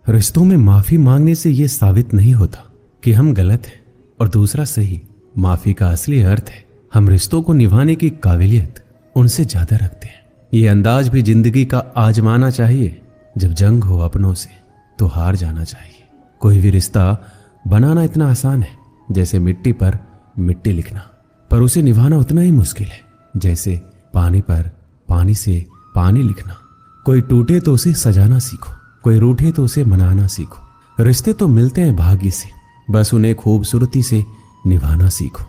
रिश्तों में माफी मांगने से यह साबित नहीं होता कि हम गलत हैं और दूसरा सही। माफी का असली अर्थ है हम रिश्तों को निभाने की काबिलियत उनसे ज्यादा रखते हैं। ये अंदाज भी जिंदगी का आजमाना चाहिए। जब जंग हो अपनों से तो हार जाना चाहिए। कोई भी रिश्ता बनाना इतना आसान है जैसे मिट्टी पर मिट्टी लिखना, पर उसे निभाना उतना ही मुश्किल है जैसे पानी पर पानी से पानी लिखना। कोई टूटे तो उसे सजाना सीखो, कोई रूठे तो उसे मनाना सीखो। रिश्ते तो मिलते हैं भाग्य से, बस उन्हें खूबसूरती से निभाना सीखो।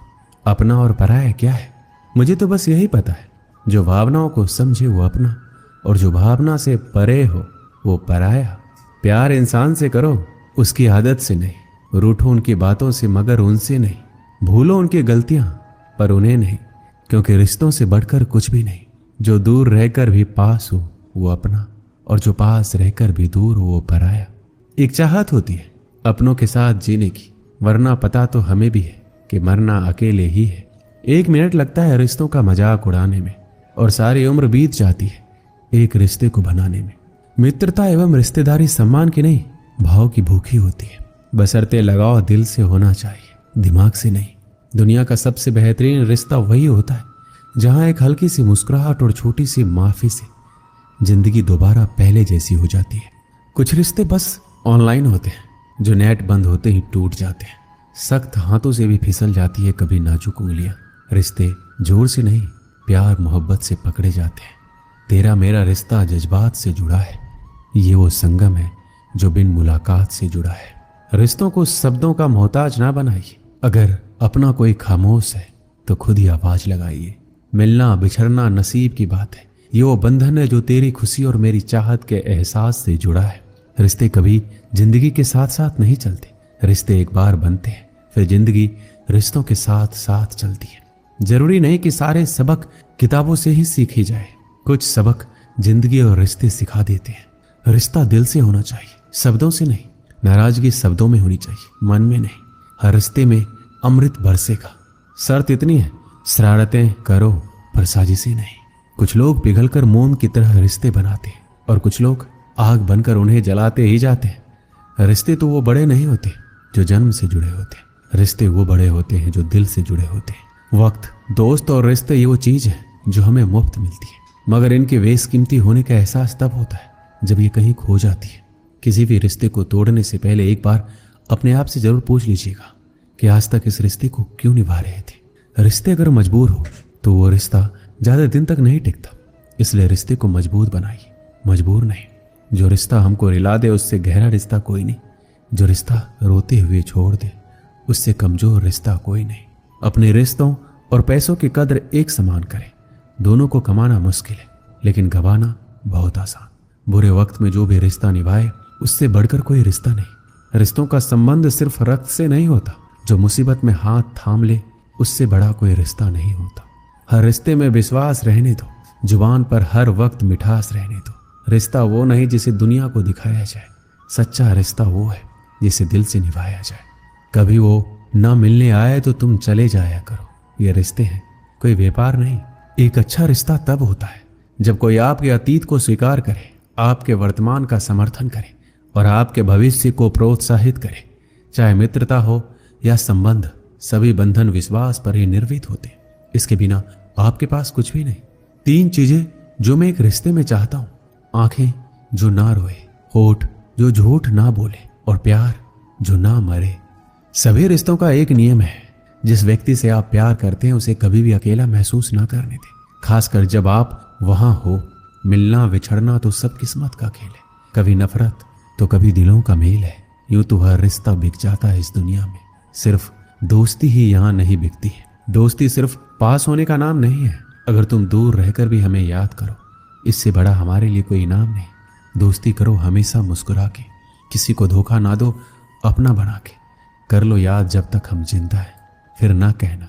अपना और पराया क्या है? मुझे तो बस यही पता है, जो भावनाओं को समझे वो अपना, और जो भावना से परे हो वो पराया। प्यार इंसान से करो, उसकी आदत से नहीं। रूठो उनकी बातों से मगर उनसे नहीं। भूलो उनकी गलतियां पर उन्हें नहीं, क्योंकि रिश्तों से बढ़कर कुछ भी नहीं। जो दूर रहकर भी पास हो वो अपना, और जो पास रहकर भी दूर हो वो पराया। एक चाहत होती है अपनों के साथ जीने की, वरना पता तो हमें भी है कि मरना अकेले ही है। 1 मिनट लगता है रिश्तों का मजाक उड़ाने में, और सारी उम्र बीत जाती है एक रिश्ते को बनाने में। मित्रता एवं रिश्तेदारी सम्मान की नहीं, भाव की भूखी होती है। बशर्ते लगाव दिल से होना चाहिए, दिमाग से नहीं। दुनिया का सबसे बेहतरीन रिश्ता वही होता है जहां एक हल्की सी मुस्कुराहट और छोटी सी माफी से जिंदगी दोबारा पहले जैसी हो जाती है। कुछ रिश्ते बस ऑनलाइन होते हैं, जो नेट बंद होते ही टूट जाते हैं। सख्त हाथों से भी फिसल जाती है कभी नाजुक उंगलियां। रिश्ते जोर से नहीं, प्यार मोहब्बत से पकड़े जाते हैं। तेरा मेरा रिश्ता जज्बात से जुड़ा है, ये वो संगम है जो बिन मुलाकात से जुड़ा है। रिश्तों को शब्दों का मोहताज ना बनाइए। अगर अपना कोई खामोश है तो खुद ही आवाज लगाइए। मिलना बिछड़ना नसीब की बात है, ये वो बंधन है जो तेरी खुशी और मेरी चाहत के एहसास से जुड़ा है। रिश्ते कभी जिंदगी के साथ साथ नहीं चलते, रिश्ते एक बार बनते हैं फिर जिंदगी रिश्तों के साथ साथ चलती है। जरूरी नहीं कि सारे सबक किताबों से ही सीखे जाए, कुछ सबक जिंदगी और रिश्ते सिखा देते हैं। रिश्ता दिल से होना चाहिए, शब्दों से नहीं। नाराजगी शब्दों में होनी चाहिए, मन में नहीं। हर रिश्ते में अमृत बरसेगा। शर्त इतनी है, शरारतें करो पर साजिशें नहीं। कुछ लोग पिघलकर मोम की तरह रिश्ते बनाते हैं और कुछ लोग आग बनकर उन्हें जलाते ही जाते हैं। रिश्ते तो वो बड़े नहीं होते जो जन्म से जुड़े होते हैं, रिश्ते वो बड़े होते हैं जो दिल से जुड़े होते हैं। वक्त, दोस्त और रिश्ते ये वो चीज है जो हमें मुफ्त मिलती है, मगर इनके बेशकीमती होने का एहसास तब होता है जब ये कहीं खो जाती है। किसी भी रिश्ते को तोड़ने से पहले एक बार अपने आप से जरूर पूछ लीजिएगा कि आज तक इस रिश्ते को क्यों निभा रहे थे। रिश्ते अगर मजबूर हो तो वो रिश्ता ज्यादा दिन तक नहीं टिकता, इसलिए रिश्ते को मजबूत बनाइए, मजबूर नहीं। जो रिश्ता हमको रिला दे उससे गहरा रिश्ता कोई नहीं। जो रिश्ता रोते हुए छोड़ दे उससे कमजोर रिश्ता कोई नहीं। अपने रिश्तों और पैसों की कद्र एक समान करें। दोनों को कमाना मुश्किल है लेकिन गंवाना बहुत आसान। बुरे वक्त में जो भी रिश्ता निभाए उससे बढ़कर कोई रिश्ता नहीं। रिश्तों का संबंध सिर्फ रक्त से नहीं होता, जो मुसीबत में हाथ थाम ले उससे बड़ा कोई रिश्ता नहीं होता। हर रिश्ते में विश्वास रहने दो, जुबान पर हर वक्त मिठास रहने दो। रिश्ता वो नहीं जिसे दुनिया को दिखाया जाए, सच्चा रिश्ता वो है जिसे दिल से निभाया जाए। कभी वो ना मिलने आए तो तुम चले जाया करो। ये रिश्ते हैं, कोई व्यापार नहीं। एक अच्छा रिश्ता तब होता है जब कोई आपके अतीत को स्वीकार करे, आपके वर्तमान का समर्थन करे और आपके भविष्य को प्रोत्साहित करे। चाहे मित्रता हो या संबंध, सभी बंधन विश्वास पर ही निर्मित होते। इसके बिना आपके पास कुछ भी नहीं। 3 चीजें जो मैं एक रिश्ते में चाहता हूं: आंखें जो ना रोए, होठ जो झूठ ना बोले और प्यार जो ना मरे। सभी रिश्तों का एक नियम है, जिस व्यक्ति से आप प्यार करते हैं उसे कभी भी अकेला महसूस ना करने दें, खासकर जब आप वहां हो। मिलना बिछड़ना तो सब किस्मत का खेल है, कभी नफरत तो कभी दिलों का मेल है। यूं तो हर रिश्ता बिक जाता है इस दुनिया में, सिर्फ दोस्ती ही यहाँ नहीं बिकती है। दोस्ती सिर्फ पास होने का नाम नहीं है। अगर तुम दूर रहकर भी हमें याद करो, इससे बड़ा हमारे लिए कोई इनाम नहीं। दोस्ती करो हमेशा मुस्कुरा के, किसी को धोखा ना दो, अपना बना के। कर लो याद जब तक हम जिंदा है, फिर ना कहना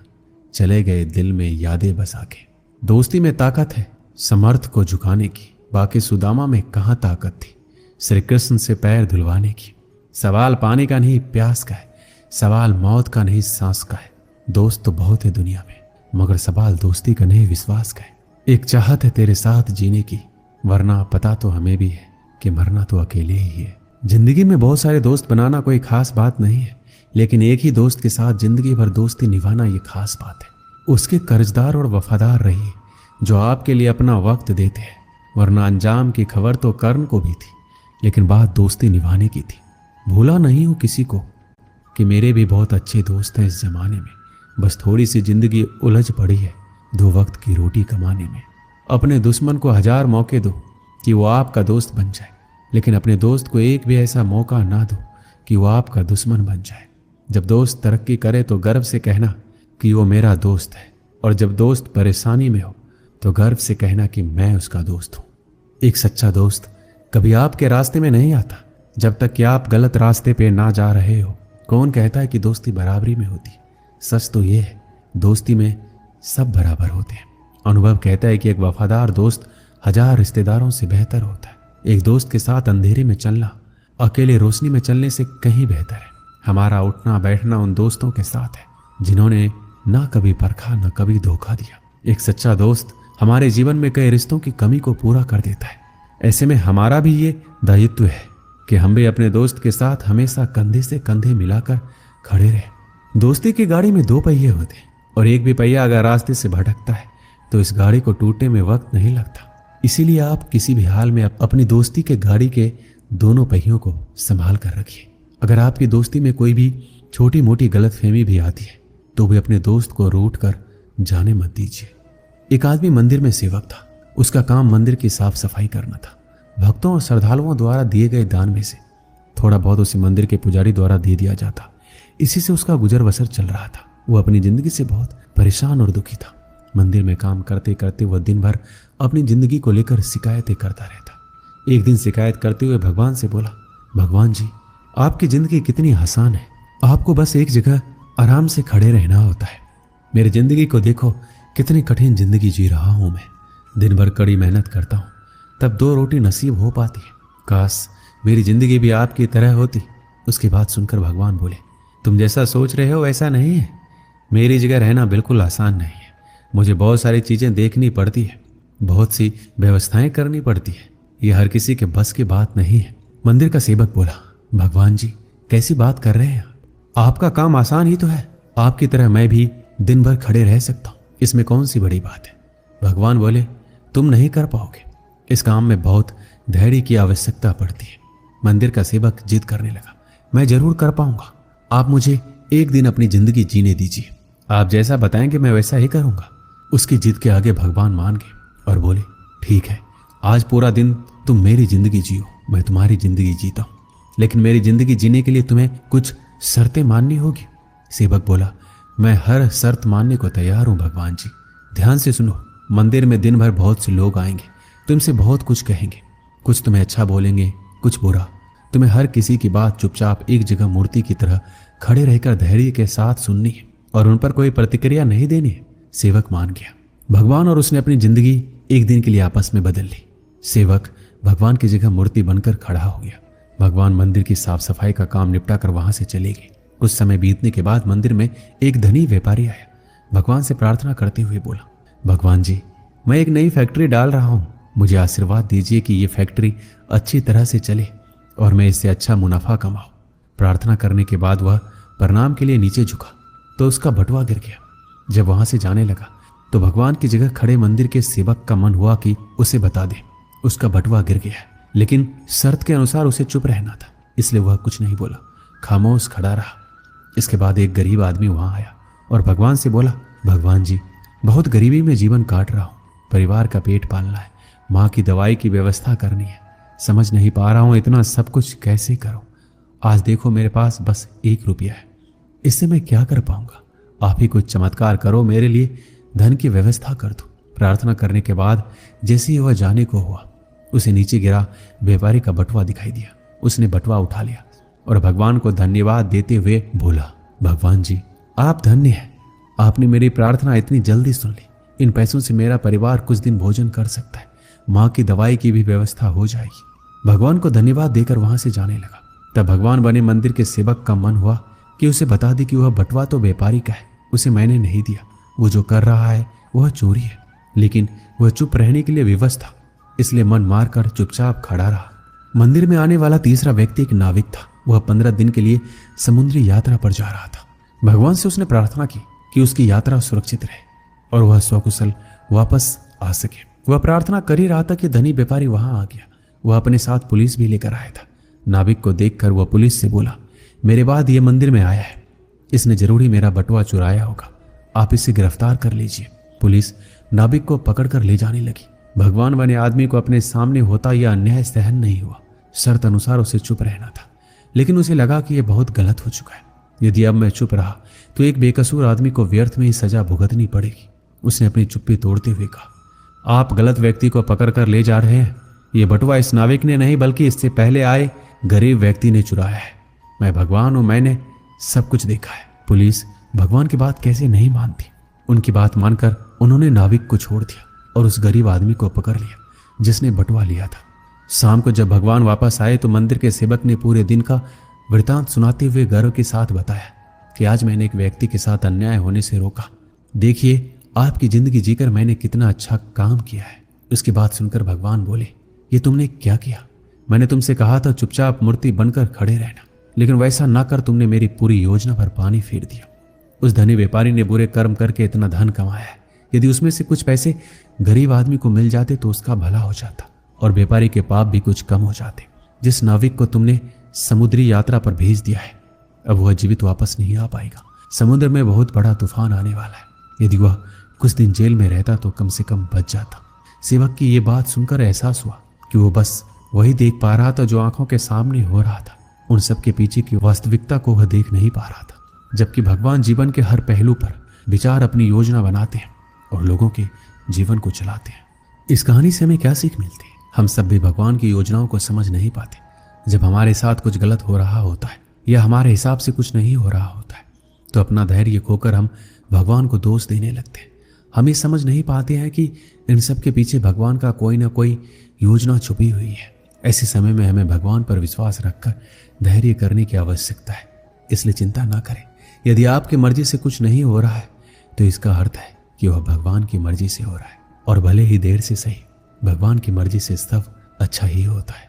चले गए दिल में यादें बसा के। दोस्ती में ताकत है समर्थ को झुकाने की, बाकी सुदामा में कहाँ ताकत थी श्री कृष्ण से पैर धुलवाने की। सवाल पानी का नहीं प्यास का है, सवाल मौत का नहीं सांस का है। दोस्त तो बहुत है दुनिया में, मगर सवाल दोस्ती का नहीं विश्वास का है। एक चाहत है तेरे साथ जीने की, वरना पता तो हमें भी है कि मरना तो अकेले ही है। जिंदगी में बहुत सारे दोस्त बनाना कोई खास बात नहीं है, लेकिन एक ही दोस्त के साथ जिंदगी भर दोस्ती निभाना ये खास बात है। उसके कर्जदार और वफादार रहिए जो आपके लिए अपना वक्त देते हैं, वरना अंजाम की खबर तो कर्ण को भी थी, लेकिन बात दोस्ती निभाने की थी। भूला नहीं हूं किसी को कि मेरे भी बहुत अच्छे दोस्त हैं इस जमाने में, बस थोड़ी सी जिंदगी उलझ पड़ी है 2 वक्त की रोटी कमाने में। अपने दुश्मन को 1000 मौके दो कि वो आपका दोस्त बन जाए, लेकिन अपने दोस्त को एक भी ऐसा मौका ना दो कि वो आपका दुश्मन बन जाए। जब दोस्त तरक्की करे तो गर्व से कहना कि वो मेरा दोस्त है, और जब दोस्त परेशानी में हो तो गर्व से कहना कि मैं उसका दोस्त हूं। एक सच्चा दोस्त कभी आपके रास्ते में नहीं आता जब तक कि आप गलत रास्ते पे ना जा रहे हो। कौन कहता है कि दोस्ती बराबरी में होती? सच तो ये है, दोस्ती में सब बराबर होते हैं। अनुभव कहता है कि एक वफादार दोस्त 1000 रिश्तेदारों से बेहतर होता है। एक दोस्त के साथ अंधेरे में चलना अकेले रोशनी में चलने से कहीं बेहतर है। हमारा उठना बैठना उन दोस्तों के साथ है जिन्होंने ना कभी परखा ना कभी धोखा दिया। एक सच्चा दोस्त हमारे जीवन में कई रिश्तों की कमी को पूरा कर देता है। ऐसे में हमारा भी ये दायित्व है कि हम भी अपने दोस्त के साथ हमेशा कंधे से कंधे मिलाकर खड़े रहें। दोस्ती की गाड़ी में 2 पहिए होते हैं और एक भी पहिया अगर रास्ते से भटकता है तो इस गाड़ी को टूटने में वक्त नहीं लगता। इसीलिए आप किसी भी हाल में अपनी दोस्ती के गाड़ी के दोनों पहियों को संभाल कर रखिए। अगर आपकी दोस्ती में कोई भी छोटी मोटी गलतफहमी भी आती है तो भी अपने दोस्त को रूठ कर जाने मत दीजिए। एक आदमी मंदिर में सेवक था। उसका काम मंदिर की साफ सफाई करना था। भक्तों और श्रद्धालुओं द्वारा दिए गए दान में से थोड़ा बहुत उसे मंदिर के पुजारी द्वारा दे दिया जाता। इसी से उसका गुजर बसर चल रहा था। वो अपनी जिंदगी से बहुत परेशान और दुखी था। मंदिर में काम करते करते वह दिन भर अपनी जिंदगी को लेकर शिकायतें करता रहता। एक दिन शिकायत करते हुए भगवान से बोला, भगवान जी, आपकी जिंदगी कितनी आसान है, आपको बस एक जगह आराम से खड़े रहना होता है। मेरी जिंदगी को देखो, कितनी कठिन जिंदगी जी रहा हूं मैं। दिन भर कड़ी मेहनत करता हूं, तब 2 रोटी नसीब हो पाती है। काश मेरी जिंदगी भी आपकी तरह होती। उसकी बात सुनकर भगवान बोले, तुम जैसा सोच रहे हो वैसा नहीं है। मेरी जगह रहना बिल्कुल आसान नहीं है। मुझे बहुत सारी चीजें देखनी पड़ती है, बहुत सी व्यवस्थाएं करनी पड़ती है। यह हर किसी के बस की बात नहीं है। मंदिर का सेवक बोला, भगवान जी, कैसी बात कर रहे हैं आपका काम आसान ही तो है। आपकी तरह मैं भी दिन भर खड़े रह सकता हूं, इसमें कौन सी बड़ी बात है। भगवान बोले, तुम नहीं कर पाओगे। इस काम में बहुत धैर्य की आवश्यकता पड़ती है। मंदिर का सेवक जिद करने लगा, मैं जरूर कर पाऊंगा। आप मुझे एक दिन अपनी जिंदगी जीने दीजिए। आप जैसा बताएंगे मैं वैसा ही करूंगा। उसकी जिद के आगे भगवान मान गए और बोले, ठीक है, आज पूरा दिन तुम मेरी जिंदगी जियो, मैं तुम्हारी जिंदगी जीता हूं, लेकिन मेरी जिंदगी जीने के लिए तुम्हें कुछ शर्तें माननी होगी। सेवक बोला, मैं हर शर्त मानने को तैयार हूं भगवान जी। ध्यान से सुनो, मंदिर में दिन भर बहुत से लोग आएंगे, तुमसे बहुत कुछ कहेंगे। कुछ तुम्हें अच्छा बोलेंगे, कुछ बुरा। तुम्हें हर किसी की बात चुपचाप एक जगह मूर्ति की तरह खड़े रहकर धैर्य के साथ सुननी है और उन पर कोई प्रतिक्रिया नहीं देनी है। सेवक मान गया। भगवान और उसने अपनी जिंदगी एक दिन के लिए आपस में बदल ली। सेवक भगवान की जगह मूर्ति बनकर खड़ा हो गया। भगवान मंदिर की साफ सफाई का काम निपटा कर वहां से चले गए। कुछ समय बीतने के बाद मंदिर में एक धनी व्यापारी आया। भगवान से प्रार्थना करते हुए बोला, भगवान जी, मैं एक नई फैक्ट्री डाल रहा हूं, मुझे आशीर्वाद दीजिए कि ये फैक्ट्री अच्छी तरह से चले और मैं इससे अच्छा मुनाफा कमाऊं। प्रार्थना करने के बाद वह प्रणाम के लिए नीचे झुका तो उसका बटुआ गिर गया। जब वहां से जाने लगा तो भगवान की जगह खड़े मंदिर के सेवक का मन हुआ कि उसे बता दे उसका बटुआ गिर गया है, लेकिन शर्त के अनुसार उसे चुप रहना था, इसलिए वह कुछ नहीं बोला, खामोश खड़ा रहा। इसके बाद एक गरीब आदमी वहां आया और भगवान से बोला, भगवान जी, बहुत गरीबी में जीवन काट रहा हूं, परिवार का पेट पालना है, माँ की दवाई की व्यवस्था करनी है, समझ नहीं पा रहा हूं इतना सब कुछ कैसे करूं। आज देखो मेरे पास बस 1 रुपया है, इससे मैं क्या कर पाऊंगा। आप ही कुछ चमत्कार करो, मेरे लिए धन की व्यवस्था कर दो। प्रार्थना करने के बाद जैसे ही वह जाने को हुआ, उसे नीचे गिरा व्यापारी का बटुआ दिखाई दिया। उसने बटुआ उठा लिया और भगवान को धन्यवाद देते हुए बोला, भगवान जी, आप धन्य हैं, आपने मेरी प्रार्थना इतनी जल्दी सुन ली। इन पैसों से मेरा परिवार कुछ दिन भोजन कर सकता है, माँ की दवाई की भी व्यवस्था हो जाएगी। भगवान को धन्यवाद देकर वहां से जाने लगा। तब भगवान बने मंदिर के सेवक का मन हुआ कि उसे बता दे कि वह बटुआ तो व्यापारी का है, उसे मैंने नहीं दिया, वो जो कर रहा है वह चोरी है। लेकिन वह चुप रहने के लिए विवश था, इसलिए मन मारकर चुपचाप खड़ा रहा। मंदिर में आने वाला तीसरा व्यक्ति एक नाविक था। वह 15 दिन के लिए समुद्री यात्रा पर जा रहा था। भगवान से उसने प्रार्थना की कि उसकी यात्रा सुरक्षित रहे और वह स्वकुशल वापस आ सके। वह प्रार्थना कर ही रहा था कि धनी व्यापारी वहां आ गया। वह अपने साथ पुलिस भी लेकर आया था। नाविक को देखकर वह पुलिस से बोला, मेरे बाद यह मंदिर में आया है, इसने जरूर ही मेरा बटुआ चुराया होगा, आप इसे गिरफ्तार कर लीजिए। पुलिस नाविक को पकड़कर ले जाने लगी। भगवान बने आदमी को अपने सामने होता यह अन्याय सहन नहीं हुआ। शर्त अनुसार उसे चुप रहना था, लेकिन उसे लगा कि यह बहुत गलत हो चुका है। यदि अब मैं चुप रहा तो एक बेकसूर आदमी को व्यर्थ में ही सजा भुगतनी पड़ेगी। उसने अपनी चुप्पी तोड़ते हुए कहा, आप गलत व्यक्ति को पकड़कर ले जा रहे हैं। यह बटुआ इस नाविक ने नहीं बल्कि इससे पहले आए गरीब व्यक्ति ने चुराया है। मैं भगवान हूं, मैंने सब कुछ देखा है। पुलिस भगवान की बात कैसे नहीं मानती। उनकी बात मानकर उन्होंने नाविक को छोड़ दिया और उस गरीब आदमी को पकड़ लिया जिसने बटुआ लिया था। शाम को जब भगवान वापस आए तो मंदिर के सेवक ने पूरे दिन का वृतांत सुनाते हुए गर्व के साथ बताया कि आज मैंने एक व्यक्ति के साथ अन्याय होने से रोका। देखिए आपकी जिंदगी जीकर मैंने कितना अच्छा काम किया है। उसकी बात सुनकर भगवान बोले, ये तुमने क्या किया? मैंने तुमसे कहा था चुपचाप मूर्ति बनकर खड़े रहना, लेकिन वैसा ना कर तुमने मेरी पूरी योजना पर पानी फेर दिया। उस धनी व्यापारी ने बुरे कर्म करके इतना धन कमाया है। यदि उसमें से कुछ पैसे गरीब आदमी को मिल जाते तो उसका भला हो जाता और व्यापारी के पाप भी कुछ कम हो जाते। जिस नाविक को तुमने समुद्री यात्रा पर भेज दिया है, अब वह जीवित वापस नहीं आ पाएगा। समुद्र में बहुत बड़ा तूफान आने वाला है। यदि वह कुछ दिन जेल में रहता तो कम से कम बच जाता। सेवक की ये बात सुनकर एहसास हुआ कि वो बस वही देख पा रहा था जो आंखों के सामने हो रहा था। उन सब के पीछे की वास्तविकता को वह देख नहीं पा रहा था। जबकि भगवान जीवन के हर पहलू पर विचार अपनी योजना बनाते हैं और लोगों के जीवन को चलाते हैं। इस कहानी से हमें क्या सीख मिलती है? हम सब भी भगवान की योजनाओं को समझ नहीं पाते। जब हमारे साथ कुछ गलत हो रहा होता है या हमारे हिसाब से कुछ नहीं हो रहा होता है तो अपना धैर्य खोकर हम भगवान को दोष देने लगते हैं। हम ये समझ नहीं पाते हैं कि इन सब के पीछे भगवान का कोई ना कोई योजना छुपी हुई है। ऐसे समय में हमें भगवान पर विश्वास रखकर धैर्य करने की आवश्यकता है। इसलिए चिंता ना करें। यदि आपकी मर्जी से कुछ नहीं हो रहा है तो इसका अर्थ है कि वह भगवान की मर्जी से हो रहा है, और भले ही देर से सही, भगवान की मर्जी से सब अच्छा ही होता है।